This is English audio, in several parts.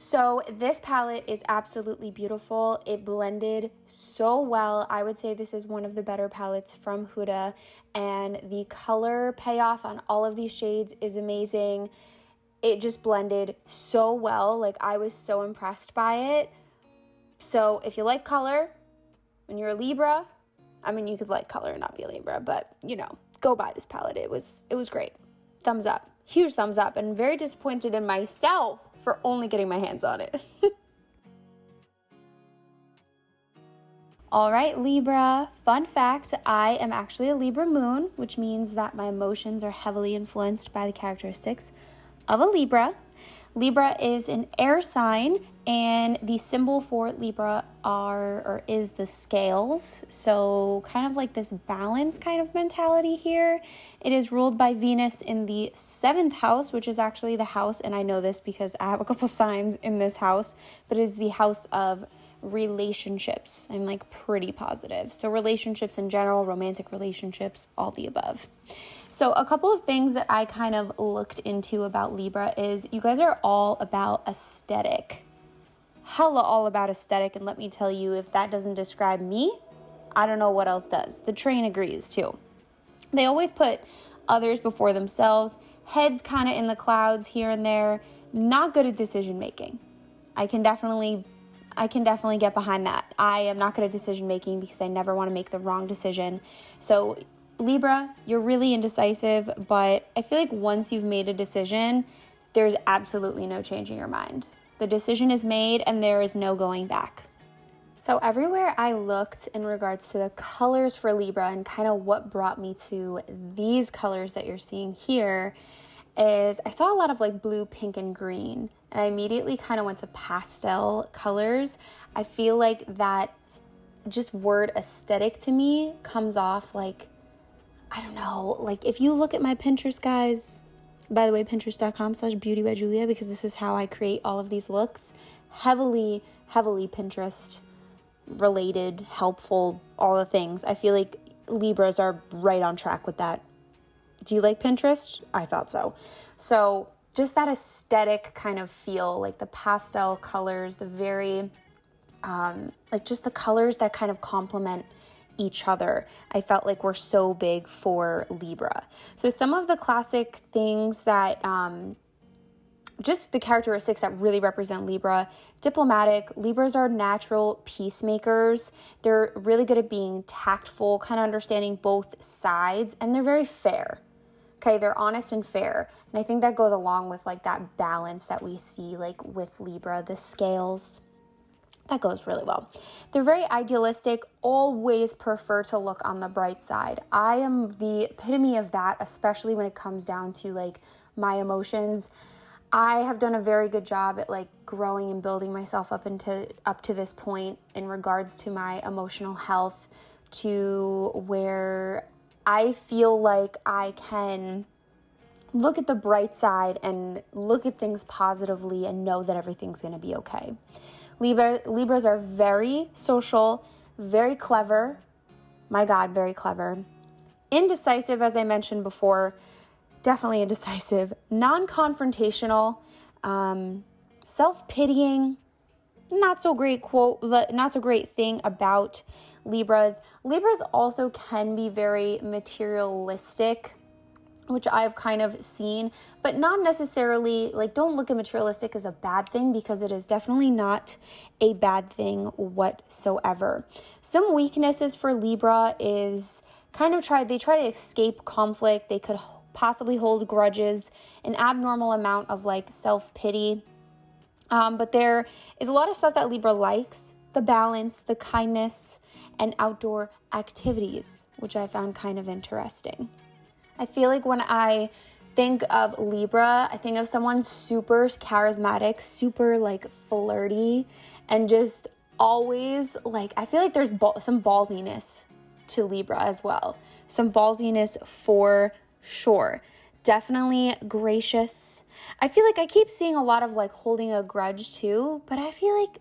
So this palette is absolutely beautiful. It blended so well. I would say this is one of the better palettes from Huda, and the color payoff on all of these shades is amazing. It just blended so well. Like, I was so impressed by it. So if you like color and you're a Libra, I mean, you could like color and not be a Libra, but you know, go buy this palette. It was great. Thumbs up. Huge thumbs up, and very disappointed in myself for only getting my hands on it. All right, Libra, fun fact, I am actually a Libra moon, which means that my emotions are heavily influenced by the characteristics of a Libra. Libra is an air sign, and the symbol for Libra is the scales. So kind of like this balance kind of mentality here. It is ruled by Venus in the 7th house, which is actually the house, and I know this because I have a couple signs in this house, but it is the house of relationships. I'm like pretty positive. So relationships in general, romantic relationships, all the above. So a couple of things that I kind of looked into about Libra is you guys are all about aesthetic. Hella all about aesthetic, and let me tell you, if that doesn't describe me, I don't know what else does. The train agrees too. They always put others before themselves, heads kind of in the clouds here and there, not good at decision making. I can definitely get behind that. I am not good at decision making because I never want to make the wrong decision. So Libra, you're really indecisive, but I feel like once you've made a decision, there's absolutely no changing your mind. The decision is made and there is no going back. So everywhere I looked in regards to the colors for Libra and kind of what brought me to these colors that you're seeing here is I saw a lot of like blue, pink, and green. And I immediately kind of went to pastel colors. I feel like that just word aesthetic to me comes off like, I don't know, like if you look at my Pinterest, guys, by the way, pinterest.com/beauty by Julia, because this is how I create all of these looks, heavily Pinterest related, helpful, all the things. I feel like Libras are right on track with that. Do you like Pinterest? I thought so. So just that aesthetic kind of feel, like the pastel colors, the very, like just the colors that kind of complement each other, I felt like were so big for Libra. So some of the classic things that, just the characteristics that really represent Libra: diplomatic. Libras are natural peacemakers. They're really good at being tactful, kind of understanding both sides, and they're very fair. Okay, they're honest and fair. And I think that goes along with like that balance that we see like with Libra, the scales. That goes really well. They're very idealistic, always prefer to look on the bright side. I am the epitome of that, especially when it comes down to like my emotions. I have done a very good job at like growing and building myself up to this point in regards to my emotional health, to where I feel like I can look at the bright side and look at things positively and know that everything's going to be okay. Libras are very social, very clever. My God, very clever. Indecisive, as I mentioned before, definitely indecisive. Non-confrontational, self-pitying. Not so great thing about Libras. Libras also can be very materialistic, which I've kind of seen, but not necessarily, like, don't look at materialistic as a bad thing, because it is definitely not a bad thing whatsoever. Some weaknesses for Libra is they try to escape conflict. They could possibly hold grudges, an abnormal amount of like self-pity. But there is a lot of stuff that Libra likes: the balance, the kindness, and outdoor activities, which I found kind of interesting. I feel like when I think of Libra, I think of someone super charismatic, super like flirty, and just always like, I feel like there's some ballsiness to Libra as well. Some ballsiness for sure. Definitely gracious. I feel like I keep seeing a lot of like holding a grudge too, but I feel like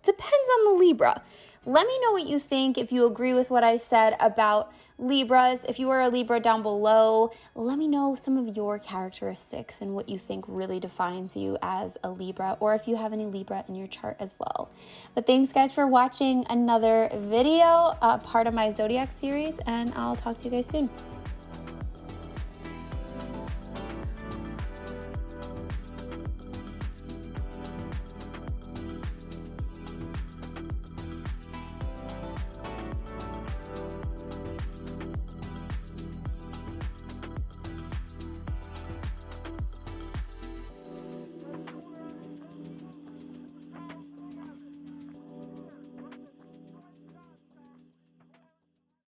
depends on the Libra. Let me know what you think, if you agree with what I said about Libras. If you are a Libra, down below, let me know some of your characteristics and what you think really defines you as a Libra, or if you have any Libra in your chart as well. But thanks guys for watching another video, part of my Zodiac series, and I'll talk to you guys soon.